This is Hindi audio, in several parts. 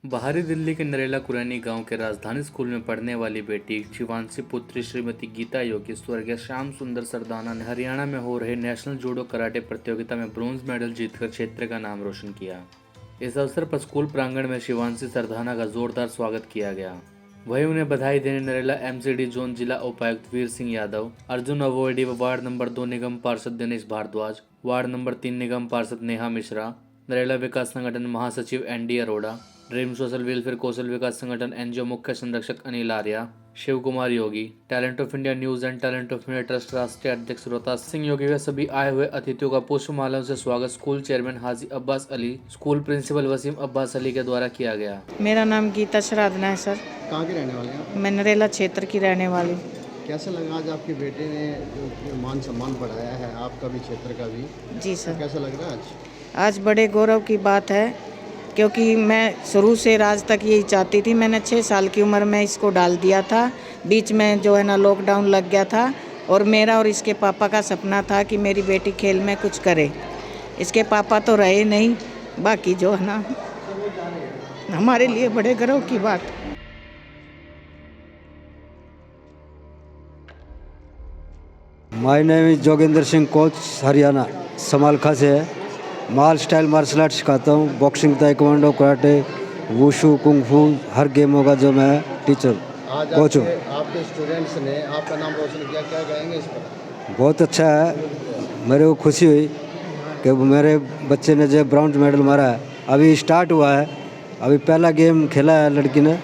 बाहरी दिल्ली के नरेला कुरैनी गांव के राजधानी स्कूल में पढ़ने वाली बेटी शिवांशी पुत्री श्रीमती गीता योगी स्वर्गीय श्याम सुंदर सरदाना ने हरियाणा में हो रहे नेशनल जूडो कराटे प्रतियोगिता में ब्रॉन्ज मेडल जीतकर क्षेत्र का नाम रोशन किया। इस अवसर पर स्कूल प्रांगण में शिवांशी सरदाना का जोरदार स्वागत किया गया। वहीं उन्हें बधाई देने नरेला एमसीडी जोन जिला उपायुक्त वीर सिंह यादव, अर्जुन अवॉइडी व वार्ड नंबर 2 निगम पार्षद दिनेश भारद्वाज, वार्ड नंबर 3 निगम पार्षद नेहा मिश्रा, नरेला विकास संगठन महासचिव ND Arora, dream social welfare कौशल विकास संगठन एनजीओ मुख्य संरक्षक Anil Arya, Shiv Kumar Yogi, talent of India news and talent of India trust राष्ट्रीय अध्यक्ष रोहतास सिंह योगी व सभी आए हुए अतिथियों का पुष्पमालाओं से स्वागत स्कूल चेयरमैन हाजी अब्बास अली, स्कूल प्रिंसिपल वसीम अब्बास अली के द्वारा किया गया। मेरा नाम गीता शराधना है सर। कहाँ के रहने वाले हैं आप? मैं नरेला क्षेत्र की रहने वाली। कैसा लगा आज आपके बेटे ने जो मान सम्मान बढ़ाया है, आपका भी क्षेत्र का भी? जी सर। कैसा लग रहा है आज? आज बड़े गौरव की बात है, क्योंकि मैं शुरू से आज तक यही चाहती थी। मैंने 6 साल की उम्र में इसको डाल दिया था, बीच में जो है ना लॉकडाउन लग गया था, और मेरा और इसके पापा का सपना था कि मेरी बेटी खेल में कुछ करे। इसके पापा तो रहे नहीं, बाकी जो है ना हमारे लिए बड़े गर्व की बात। My name is Joginder Singh, coach Haryana Samalkha से है। माल स्टाइल मार्शल आर्ट सिखाता हूँ, boxing, taekwondo, karate, wushu, kung फू, हर गेमों का जो मैं टीचर कोच हूँ। आपके स्टूडेंट्स ने आपका नाम रोशन किया, क्या कहेंगे इस पर? बहुत अच्छा है, मेरे को खुशी हुई कि मेरे बच्चे ने जो ब्रॉन्ज मेडल मारा है। अभी स्टार्ट हुआ है, अभी पहला गेम खेला है लड़की ने,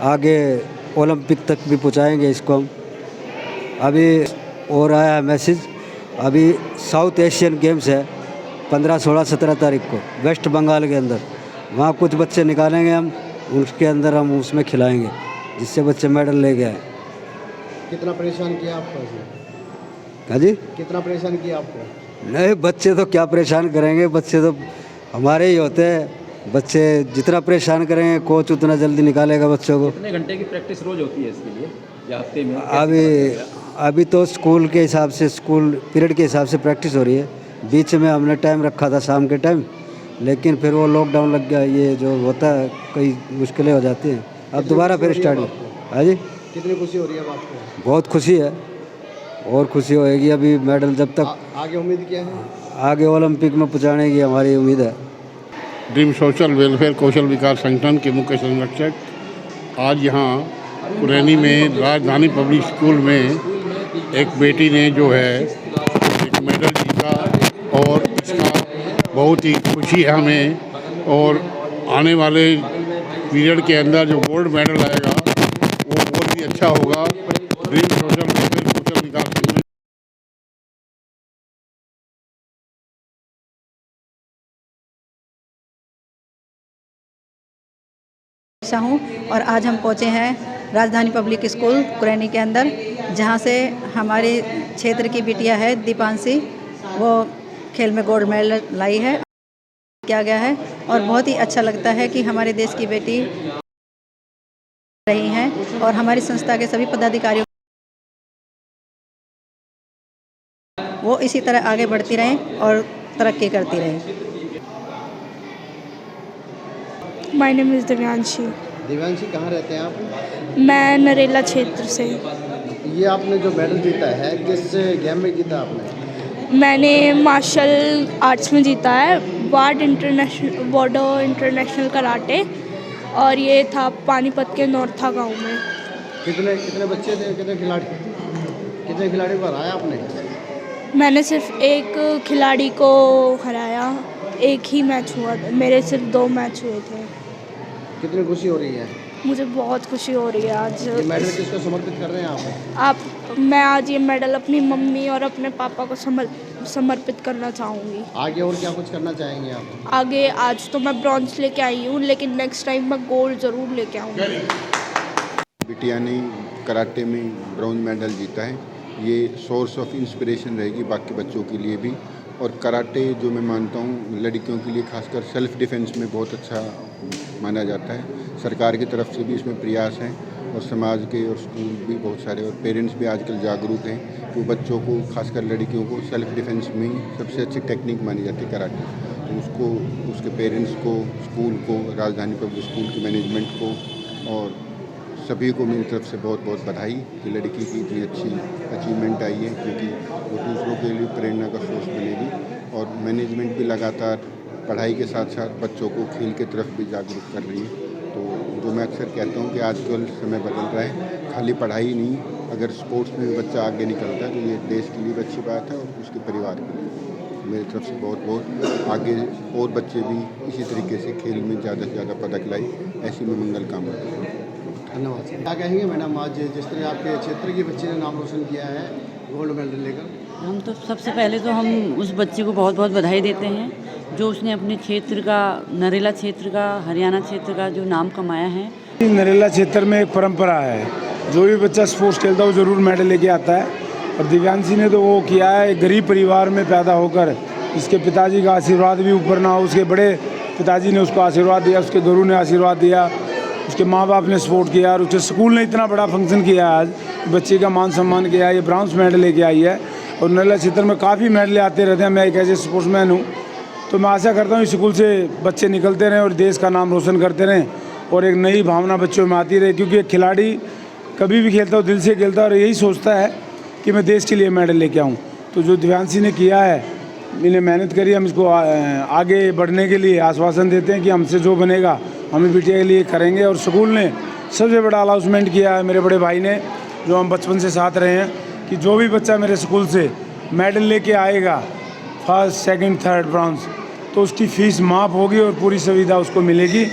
आगे ओलंपिक तक भी पहुँचाएँगे इसको हम। अभी और आया है मैसेज, अभी साउथ एशियन गेम्स है 15, 16, 17 तारीख को वेस्ट बंगाल के अंदर। वहाँ कुछ बच्चे निकालेंगे हम, उसके अंदर हम उसमें खिलाएंगे जिससे बच्चे मेडल ले गए। कितना परेशान किया आपको इसने? हाँ जी, कितना परेशान किया आपको? नहीं, बच्चे तो क्या परेशान करेंगे, बच्चे तो हमारे ही होते हैं। बच्चे जितना परेशान करेंगे कोच उतना जल्दी निकालेगा बच्चों को। कितने घंटे की प्रैक्टिस रोज होती है इसके लिए या हफ्ते में? अभी तो स्कूल के हिसाब से, स्कूल पीरियड के हिसाब से प्रैक्टिस हो रही है। बीच में हमने टाइम रखा था शाम के टाइम, लेकिन फिर वो लॉकडाउन लग गया। ये जो होता है कई मुश्किलें हो जाती हैं, अब दोबारा फिर स्टार्ट हो। हाँ जी, कितनी खुशी हो रही है अब आपको? बहुत खुशी है, और खुशी होएगी। अभी मेडल जब तक आगे उम्मीद क्या है? आगे ओलंपिक में पहुँचाने की हमारी उम्मीद है। ड्रीम सोशल वेलफेयर कौशल विकास संगठन के मुख्य संरक्षक आज यहाँ कुरैनी में राजधानी पब्लिक स्कूल में एक बेटी ने जो है एक मेडल जीता, और इसका बहुत ही खुशी है हमें। और आने वाले पीरियड के अंदर जो गोल्ड मेडल आएगा वो बहुत ही अच्छा होगा। ड्रीम सोशल वेलफेयर कौशल विकास संगठन हूँ और आज हम पहुँचे हैं राजधानी पब्लिक स्कूल कुरैनी के अंदर, जहाँ से हमारे क्षेत्र की बिटिया है दीपांशी, वो खेल में गोल्ड मेडल लाई है, किया गया है। और बहुत ही अच्छा लगता है कि हमारे देश की बेटी रही हैं, और हमारी संस्था के सभी पदाधिकारियों वो इसी तरह आगे बढ़ती रहें और तरक्की करती रहें। My name is Divyanshi. Divyanshi, कहाँ रहते हैं आप? मैं नरेला क्षेत्र से। ये आपने जो मेडल जीता है किस गेम में जीता आपने? मैंने मार्शल आर्ट्स में जीता है, वार्ड इंटरनेशनल कराटे, और ये था पानीपत के नौरथा गांव में। कितने बच्चे थे, कितने खिलाड़ी को हराया आपने? मैंने सिर्फ एक खिलाड़ी को हराया, एक ही मैच हुआ था, मेरे सिर्फ 2 मैच हुए थे। कितनी खुशी हो रही है? मुझे बहुत खुशी हो रही है आज। ये मेडल किसको समर्पित कर रहे हैं आप? मैं आज ये मेडल अपनी मम्मी और अपने पापा को समर्पित करना चाहूँगी। आगे और क्या कुछ करना चाहेंगे आप? आगे आज तो मैं ब्रॉन्ज लेके आई हूँ, लेकिन नेक्स्ट टाइम मैं गोल्ड ज़रूर लेके आऊँगी। बिटिया ने कराटे में ब्रॉन्ज मेडल जीता है, ये सोर्स ऑफ इंस्पिरेशन रहेगी बाकी बच्चों के लिए भी। और कराटे जो मैं मानता हूँ लड़कियों के लिए खासकर सेल्फ डिफेंस में बहुत अच्छा माना जाता है। सरकार की तरफ से भी इसमें प्रयास हैं, और समाज के और स्कूल भी बहुत सारे, और पेरेंट्स भी आजकल जागरूक हैं कि बच्चों को खासकर लड़कियों को सेल्फ डिफेंस में सबसे अच्छी टेक्निक मानी जाती है कराटे। तो उसको, उसके पेरेंट्स को, स्कूल को, राजधानी पब्लिक स्कूल की मैनेजमेंट को और सभी को मेरी तरफ से बहुत बहुत बधाई कि लड़की की इतनी अच्छी अचीवमेंट आई है, क्योंकि वो दूसरों के लिए प्रेरणा का सोर्स बनेगी। और मैनेजमेंट भी लगातार पढ़ाई के साथ साथ बच्चों को खेल की तरफ भी जागरूक कर रही है। तो जो मैं अक्सर कहता हूँ कि आजकल समय बदल रहा है, खाली पढ़ाई नहीं, अगर स्पोर्ट्स में भी बच्चा आगे निकलता है तो ये देश के लिए भी अच्छी बात है और उसके परिवार के लिए। मेरी तरफ से बहुत बहुत आगे और बच्चे भी इसी तरीके से खेल में ज़्यादा से ज़्यादा पदक लाए, ऐसी मैं मंगल कामना करता हूँ। धन्यवाद। क्या कहेंगे मैडम, आज जिस तरह आपके क्षेत्र की बच्ची ने नाम रोशन किया है गोल्ड मेडल लेकर? हम तो सबसे पहले तो हम उस बच्चे को बहुत बहुत बधाई देते हैं जो उसने अपने क्षेत्र का, नरेला क्षेत्र का, हरियाणा क्षेत्र का जो नाम कमाया है। नरेला क्षेत्र में एक परंपरा है, जो भी बच्चा स्पोर्ट्स खेलता है वो ज़रूर मेडल लेके आता है। और दिव्यांशी ने तो वो किया है, एक गरीब परिवार में पैदा होकर इसके पिताजी का आशीर्वाद भी ऊपर ना हो, उसके बड़े पिताजी ने उसको आशीर्वाद दिया, उसके गुरु ने आशीर्वाद दिया, उसके माँ बाप ने सपोर्ट किया और उसके स्कूल ने इतना बड़ा फंक्शन किया आज, बच्चे का मान सम्मान किया। ये ब्राउन्स मेडल लेके आई है और नरेला क्षेत्र में काफ़ी मेडल आते रहते हैं। मैं एक ऐसे स्पोर्ट्समैन हूँ, तो मैं आशा करता हूँ इस स्कूल से बच्चे निकलते रहें और देश का नाम रोशन करते रहें और एक नई भावना बच्चों में आती रहे, क्योंकि एक खिलाड़ी कभी भी खेलता हो दिल से खेलता है और यही सोचता है कि मैं देश के लिए मेडल लेके आऊँ। तो जो दिव्यांशी ने किया है, इन्हें मेहनत करी, हम इसको आगे बढ़ने के लिए आश्वासन देते हैं कि हमसे जो बनेगा हम बिटिया के लिए करेंगे। और स्कूल ने सबसे बड़ा अनाउंसमेंट किया है, मेरे बड़े भाई ने, जो हम बचपन से साथ रहे हैं, कि जो भी बच्चा मेरे स्कूल से मेडल लेके आएगा, फर्स्ट, सेकंड, थर्ड, ब्रॉन्ज, तो उसकी फ़ीस माफ़ होगी और पूरी सुविधा उसको मिलेगी।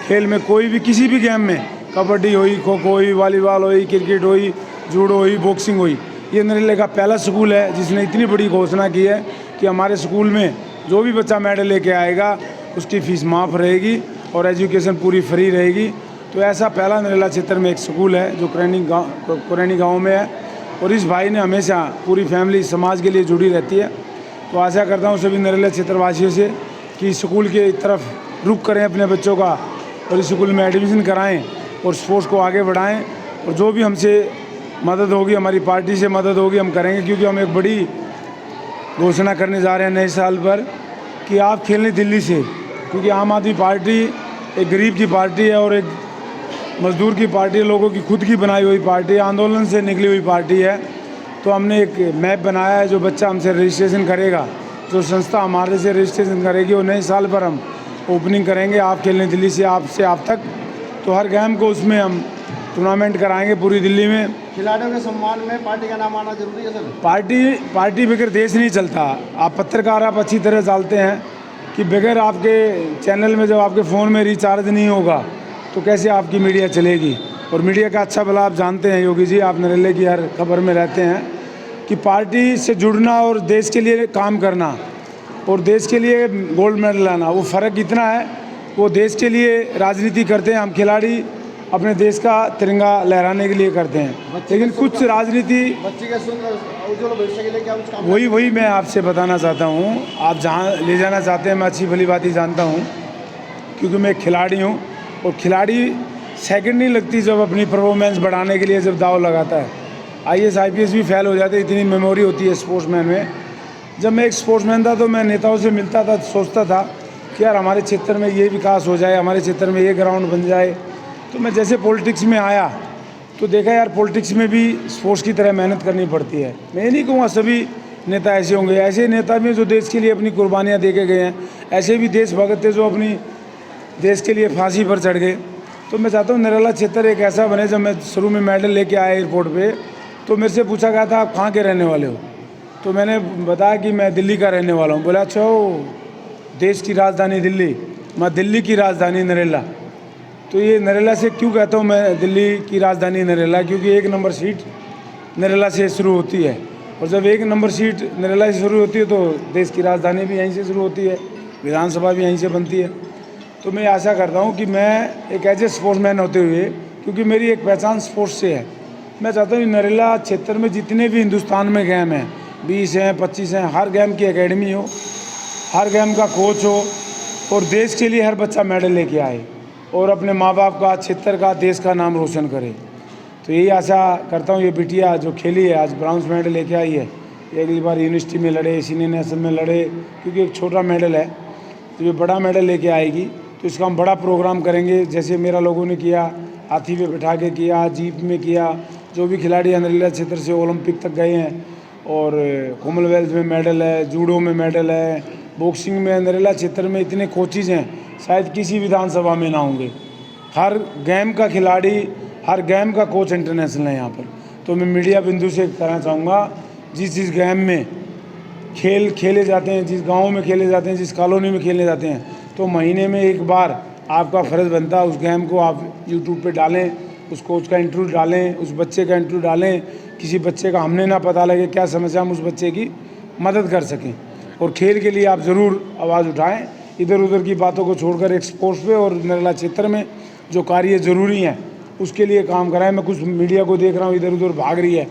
खेल में कोई भी, किसी भी गेम में, कबड्डी हुई, खो खो हुई, वॉलीबॉल हुई, क्रिकेट हुई, जूडो हुई, बॉक्सिंग हुई, ये नरेला का पहला स्कूल है जिसने इतनी बड़ी घोषणा की है कि हमारे स्कूल में जो भी बच्चा मेडल लेके आएगा उसकी फ़ीस माफ़ रहेगी और एजुकेशन पूरी फ्री रहेगी। तो ऐसा पहला नरेला क्षेत्र में एक स्कूल है जो कुरैनी गाँव में है और इस भाई ने हमेशा पूरी फैमिली समाज के लिए जुड़ी रहती है। तो आशा करता हूँ सभी नरेला क्षेत्रवासियों से कि स्कूल के तरफ रुख करें अपने बच्चों का और इस स्कूल में एडमिशन कराएं और स्पोर्ट्स को आगे बढ़ाएं। और जो भी हमसे मदद होगी, हमारी पार्टी से मदद होगी, हम करेंगे, क्योंकि हम एक बड़ी घोषणा करने जा रहे हैं नए साल पर कि आप खेलें दिल्ली से, क्योंकि आम आदमी पार्टी एक गरीब की पार्टी है और एक मजदूर की पार्टी है, लोगों की खुद की बनाई हुई पार्टी है, आंदोलन से निकली हुई पार्टी है। तो हमने एक मैप बनाया है, जो बच्चा हमसे रजिस्ट्रेशन करेगा, जो संस्था हमारे से रजिस्ट्रेशन करेगी, वो नए साल पर हम ओपनिंग करेंगे आप खेलने दिल्ली से, आपसे आप तक। तो हर गेम को उसमें हम टूर्नामेंट कराएंगे पूरी दिल्ली में। खिलाड़ियों के सम्मान में पार्टी का नाम आना जरूरी है सर? पार्टी बगैर देश नहीं चलता। आप पत्रकार, आप अच्छी तरह जानते हैं कि बगैर आपके चैनल में जब आपके फ़ोन में रिचार्ज नहीं होगा तो कैसे आपकी मीडिया चलेगी। और मीडिया का अच्छा भला आप जानते हैं योगी जी, आप नरेले की हर खबर में रहते हैं कि पार्टी से जुड़ना और देश के लिए काम करना और देश के लिए गोल्ड मेडल लाना, वो फ़र्क इतना है, वो देश के लिए राजनीति करते हैं, हम खिलाड़ी अपने देश का तिरंगा लहराने के लिए करते हैं। लेकिन कुछ राजनीति बच्चे का उज्जवल भविष्य के लिए क्या कुछ काम? वही मैं आपसे बताना चाहता हूँ। आप जहाँ ले जाना चाहते हैं मैं अच्छी भली बात ही जानता हूँ, क्योंकि मैं खिलाड़ी हूँ और खिलाड़ी सेकंड नहीं लगती जब अपनी परफॉर्मेंस बढ़ाने के लिए जब दाव लगाता है। IAS IPS भी फेल हो जाते, इतनी मेमोरी होती है स्पोर्ट्समैन में। जब मैं एक स्पोर्ट्समैन था तो मैं नेताओं से मिलता था, सोचता था कि यार हमारे क्षेत्र में ये विकास हो जाए, हमारे क्षेत्र में ये ग्राउंड बन जाए। तो मैं जैसे पॉलिटिक्स में आया तो देखा यार पॉलिटिक्स में भी स्पोर्ट्स की तरह मेहनत करनी पड़ती है। मैं ये नहीं कहूँगा सभी नेता ऐसे होंगे, ऐसे नेता भी जो देश के लिए अपनी कुर्बानियाँ दे के गए हैं, ऐसे भी देशभक्त थे जो अपनी देश के लिए फांसी पर चढ़ गए। तो मैं चाहता हूँ नरेला क्षेत्र एक ऐसा बने। जब मैं शुरू में मेडल लेके आया एयरपोर्ट पे तो मेरे से पूछा गया था आप कहाँ के रहने वाले हो, तो मैंने बताया कि मैं दिल्ली का रहने वाला हूँ। बोला अच्छा हो, देश की राजधानी दिल्ली, मैं दिल्ली की राजधानी नरेला। तो ये नरेला से क्यों कहता हूँ मैं दिल्ली की राजधानी नरेला, क्योंकि 1 नंबर सीट नरेला से शुरू होती है और जब 1 नंबर सीट नरेला से शुरू होती है तो देश की राजधानी भी यहीं से शुरू होती है, विधानसभा भी यहीं से बनती है। तो मैं आशा करता हूँ कि मैं एक एज ए स्पोर्ट्समैन होते हुए, क्योंकि मेरी एक पहचान स्पोर्ट्स से है, मैं चाहता हूँ नरेला क्षेत्र में जितने भी हिंदुस्तान में गेम हैं, 20 हैं, 25 हैं, हर गेम की एकेडमी हो, हर गेम का कोच हो और देश के लिए हर बच्चा मेडल लेके आए और अपने माँ बाप का, क्षेत्र का, देश का नाम रोशन करे। तो यही आशा करता हूँ। ये बिटिया जो खेली है आज ब्राउन्स मेडल लेके आई है, अगली बार यूनिवर्सिटी में लड़े, सीनियर नेशनल में लड़े, क्योंकि एक छोटा मेडल है जब ये बड़ा मेडल लेके आएगी तो इसका हम बड़ा प्रोग्राम करेंगे, जैसे मेरा लोगों ने किया, हाथी पे बिठा के किया, जीप में किया। जो भी खिलाड़ी नरेला क्षेत्र से ओलंपिक तक गए हैं और कॉमनवेल्थ में मेडल है, जूडो में मेडल है, बॉक्सिंग में नरेला क्षेत्र में इतने कोचिज़ हैं शायद किसी विधानसभा में ना होंगे। हर गेम का खिलाड़ी, हर गेम का कोच इंटरनेशनल है यहाँ पर। तो मैं मीडिया बिंदु से कहना चाहूँगा, जिस गेम में खेल खेले जाते हैं, जिस गांव में खेले जाते हैं, जिस कॉलोनी में खेलने जाते हैं, तो महीने में एक बार आपका फ़र्ज़ बनता है उस गेम को आप यूट्यूब पे डालें, उस कोच का इंटरव्यू डालें, उस बच्चे का इंटरव्यू डालें। किसी बच्चे का हमने ना पता लगे क्या समस्या, हम उस बच्चे की मदद कर सकें। और खेल के लिए आप ज़रूर आवाज़ उठाएं, इधर उधर की बातों को छोड़कर एक स्पोर्ट्स पे और नरेला क्षेत्र में जो कार्य ज़रूरी हैं उसके लिए काम कराएं। मैं कुछ मीडिया को देख रहा हूँ इधर उधर भाग रही है,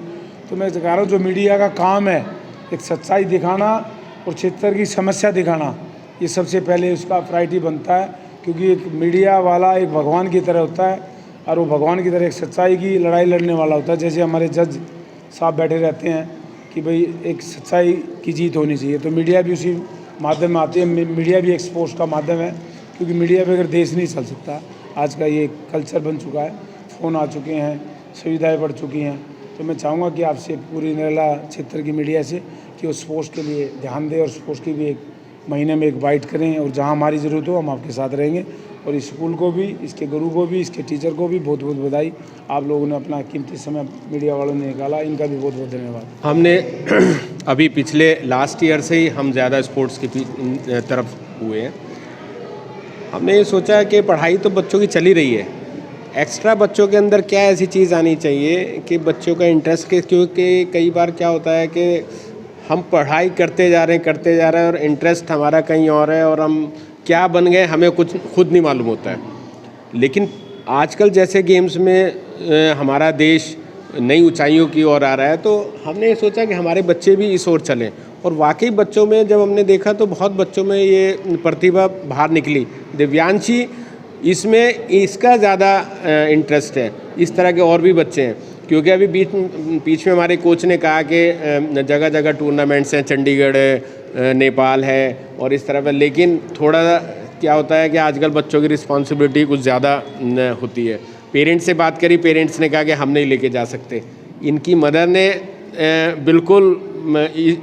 तो मैं कह रहा हूँ जो मीडिया का काम है एक सच्चाई दिखाना और क्षेत्र की समस्या दिखाना, ये सबसे पहले उसका प्रायोरिटी बनता है। क्योंकि एक मीडिया वाला एक भगवान की तरह होता है और वो भगवान की तरह एक सच्चाई की लड़ाई लड़ने वाला होता है। जैसे हमारे जज साहब बैठे रहते हैं कि भाई एक सच्चाई की जीत होनी चाहिए, तो मीडिया भी उसी माध्यम में आती है। मीडिया भी एक स्पोर्ट्स का माध्यम है, क्योंकि मीडिया बगैर देश नहीं चल सकता। आज का ये कल्चर बन चुका है, फ़ोन आ चुके हैं, सुविधाएं बढ़ चुकी हैं। तो मैं चाहूँगा कि आपसे पूरी नरेला क्षेत्र की मीडिया से कि वो स्पोर्ट्स के लिए ध्यान दें और स्पोर्ट्स की भी एक महीने में एक बाइट करें, और जहाँ हमारी ज़रूरत हो हम आपके साथ रहेंगे। और इस स्कूल को भी, इसके गुरु को भी, इसके टीचर को भी बहुत बहुत बधाई। आप लोगों ने अपना कीमती समय मीडिया वालों ने निकाला, इनका भी बहुत बहुत धन्यवाद। हमने अभी पिछले लास्ट ईयर से ही हम ज़्यादा स्पोर्ट्स की तरफ हुए हैं। हमने ये सोचा कि पढ़ाई तो बच्चों की चल ही रही है, एक्स्ट्रा बच्चों के अंदर क्या ऐसी चीज़ आनी चाहिए कि बच्चों का इंटरेस्ट के, क्योंकि कई बार क्या होता है कि हम पढ़ाई करते जा रहे हैं और इंटरेस्ट हमारा कहीं और है और हम क्या बन गए हमें कुछ खुद नहीं मालूम होता है। लेकिन आजकल जैसे गेम्स में हमारा देश नई ऊंचाइयों की ओर आ रहा है, तो हमने सोचा कि हमारे बच्चे भी इस ओर चलें। और वाकई बच्चों में जब हमने देखा तो बहुत बच्चों में ये प्रतिभा बाहर निकली। दिव्यांशी इसमें इसका ज़्यादा इंटरेस्ट है, इस तरह के और भी बच्चे हैं। क्योंकि अभी बीच में हमारे कोच ने कहा कि जगह जगह टूर्नामेंट्स हैं, चंडीगढ़ है, नेपाल है और इस तरह पर। लेकिन थोड़ा क्या होता है कि आजकल बच्चों की रिस्पॉन्सिबिलिटी कुछ ज़्यादा होती है। पेरेंट्स से बात करी, पेरेंट्स ने कहा कि हम नहीं लेके जा सकते। इनकी मदर ने बिल्कुल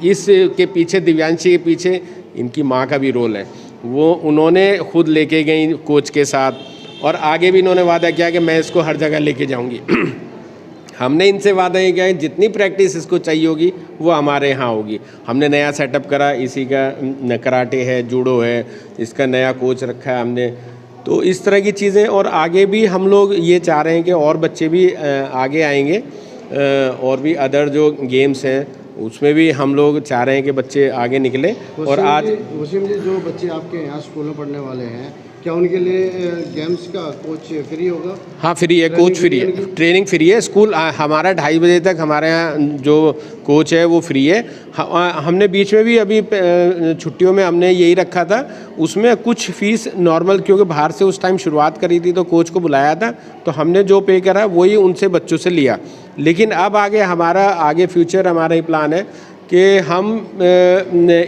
इस के पीछे, दिव्यांशी के पीछे इनकी माँ का भी रोल है। वो उन्होंने खुद लेके गई कोच के साथ और आगे भी इन्होंने वादा किया कि मैं इसको हर जगह लेके जाऊंगी। हमने इनसे वादा ये किया है जितनी प्रैक्टिस इसको चाहिए होगी वो हमारे यहाँ होगी। हमने नया सेटअप करा, इसी का कराटे है, जूडो है, इसका नया कोच रखा है हमने। तो इस तरह की चीज़ें, और आगे भी हम लोग ये चाह रहे हैं कि और बच्चे भी आगे आएंगे और भी अदर जो गेम्स हैं उसमें भी हम लोग चाह रहे हैं कि बच्चे आगे निकले। और आज वसीम जी, जो बच्चे आपके यहाँ स्कूल में पढ़ने वाले हैं, क्या उनके लिए गेम्स का कोच फ्री होगा? हाँ, फ्री है, कोच फ्री है, ट्रेनिंग फ्री है। स्कूल हमारा 2:30 बजे तक हमारे यहाँ जो कोच है वो फ्री है। हमने बीच में भी अभी छुट्टियों में हमने यही रखा था, उसमें कुछ फ़ीस नॉर्मल, क्योंकि बाहर से उस टाइम शुरुआत करी थी तो कोच को बुलाया था, तो हमने जो पे करा वही उनसे बच्चों से लिया। लेकिन अब आगे फ्यूचर हमारा ही प्लान है कि हम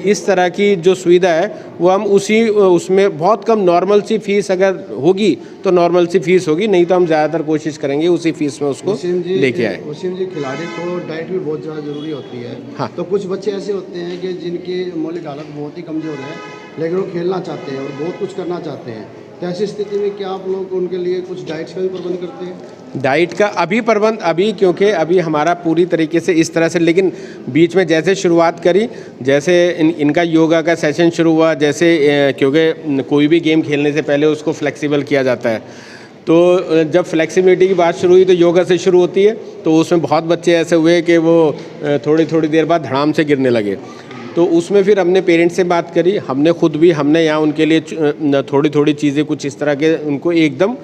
इस तरह की जो सुविधा है वो हम उसमें बहुत कम नॉर्मल सी फीस अगर होगी तो नॉर्मल सी फीस होगी, नहीं तो हम ज़्यादातर कोशिश करेंगे उसी फीस में उसको लेके आए। वसीम जी, खिलाड़ी को डाइट भी बहुत ज़्यादा ज़रूरी होती है। हाँ। तो कुछ बच्चे ऐसे होते हैं कि जिनकी मौलिक हालत बहुत ही कमज़ोर है, लेकिन वो खेलना चाहते हैं और बहुत कुछ करना चाहते हैं। तो ऐसी स्थिति में क्या आप लोग उनके लिए कुछ डाइट्स का भी प्रबंध करते हैं? डाइट का प्रबंध क्योंकि अभी हमारा पूरी तरीके से इस तरह से, लेकिन बीच में जैसे शुरुआत करी, जैसे इनका योगा का सेशन शुरू हुआ, जैसे क्योंकि कोई भी गेम खेलने से पहले उसको फ्लेक्सिबल किया जाता है, तो जब फ्लेक्सिबिलिटी की बात शुरू हुई तो योगा से शुरू होती है। तो उसमें बहुत बच्चे ऐसे हुए कि वो थोड़ी देर बाद धड़ाम से गिरने लगे। तो उसमें फिर हमने पेरेंट्स से बात करी, हमने यहाँ उनके लिए थोड़ी चीज़ें कुछ इस तरह के उनको एकदम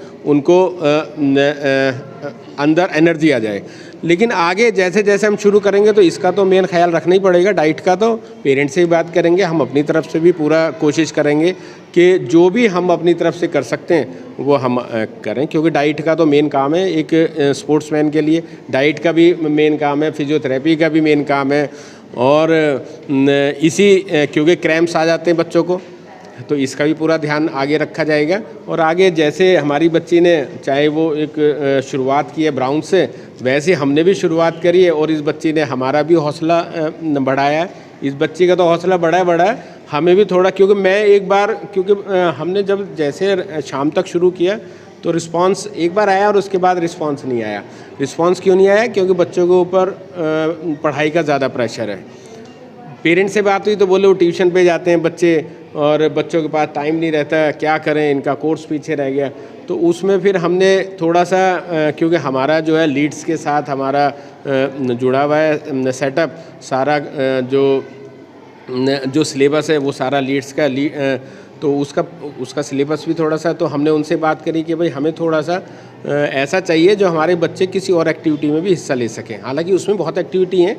अंदर एनर्जी आ जाए। लेकिन आगे जैसे जैसे हम शुरू करेंगे तो इसका तो मेन ख्याल रखना ही पड़ेगा। डाइट का तो पेरेंट्स से भी बात करेंगे, हम अपनी तरफ से भी पूरा कोशिश करेंगे कि जो भी हम अपनी तरफ से कर सकते हैं वो हम करें, क्योंकि डाइट का तो मेन काम है। एक स्पोर्ट्समैन के लिए डाइट का भी मेन काम है, फिजियोथेरेपी का भी मेन काम है। और क्योंकि क्रैम्प्स आ जाते हैं बच्चों को, तो इसका भी पूरा ध्यान आगे रखा जाएगा। और आगे जैसे हमारी बच्ची ने चाहे वो एक शुरुआत की है ब्राउन से, वैसे हमने भी शुरुआत करी है और इस बच्ची ने हमारा भी हौसला बढ़ाया है। इस बच्ची का तो हौसला बढ़ा है, हमें भी थोड़ा, क्योंकि मैं एक बार, क्योंकि हमने जब जैसे शाम तक शुरू किया तो रिस्पांस एक बार आया और उसके बाद रिस्पांस नहीं आया। रिस्पांस क्यों नहीं आया? क्योंकि बच्चों के ऊपर पढ़ाई का ज़्यादा प्रेशर है। पेरेंट्स से बात हुई तो बोले वो ट्यूशन पे जाते हैं बच्चे और बच्चों के पास टाइम नहीं रहता, क्या करें, इनका कोर्स पीछे रह गया। तो उसमें फिर हमने थोड़ा सा, क्योंकि हमारा जो है लीड्स के साथ हमारा जुड़ा हुआ है सेटअप, सारा जो सिलेबस है वो सारा लीड्स का तो उसका सिलेबस भी थोड़ा सा, तो हमने उनसे बात करी कि भाई हमें थोड़ा सा ऐसा चाहिए जो हमारे बच्चे किसी और एक्टिविटी में भी हिस्सा ले सकें। हालांकि उसमें बहुत एक्टिविटी हैं,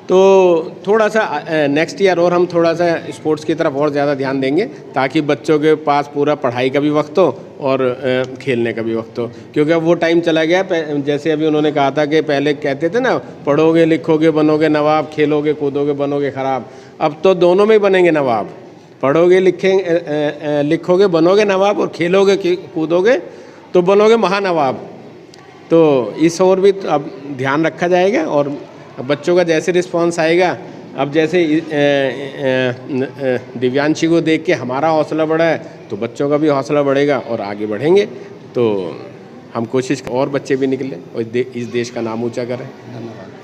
तो थोड़ा सा नेक्स्ट ईयर और हम थोड़ा सा स्पोर्ट्स की तरफ और ज़्यादा ध्यान देंगे, ताकि बच्चों के पास पूरा पढ़ाई का भी वक्त हो और खेलने का भी वक्त हो। क्योंकि अब वो टाइम चला गया, जैसे अभी उन्होंने कहा था कि पहले कहते थे ना, पढ़ोगे लिखोगे बनोगे नवाब, खेलोगे कूदोगे बनोगे ख़राब। अब तो दोनों में ही बनेंगे नवाब, पढ़ोगे लिखोगे बनोगे नवाब और खेलोगे कूदोगे तो बनोगे महानवाब। तो इस और भी अब ध्यान रखा जाएगा और बच्चों का जैसे रिस्पांस आएगा, अब जैसे दिव्यांशी को देख के हमारा हौसला बढ़ा है तो बच्चों का भी हौसला बढ़ेगा और आगे बढ़ेंगे। तो हम कोशिश और बच्चे भी निकलें और इस देश का नाम ऊंचा करें। धन्यवाद।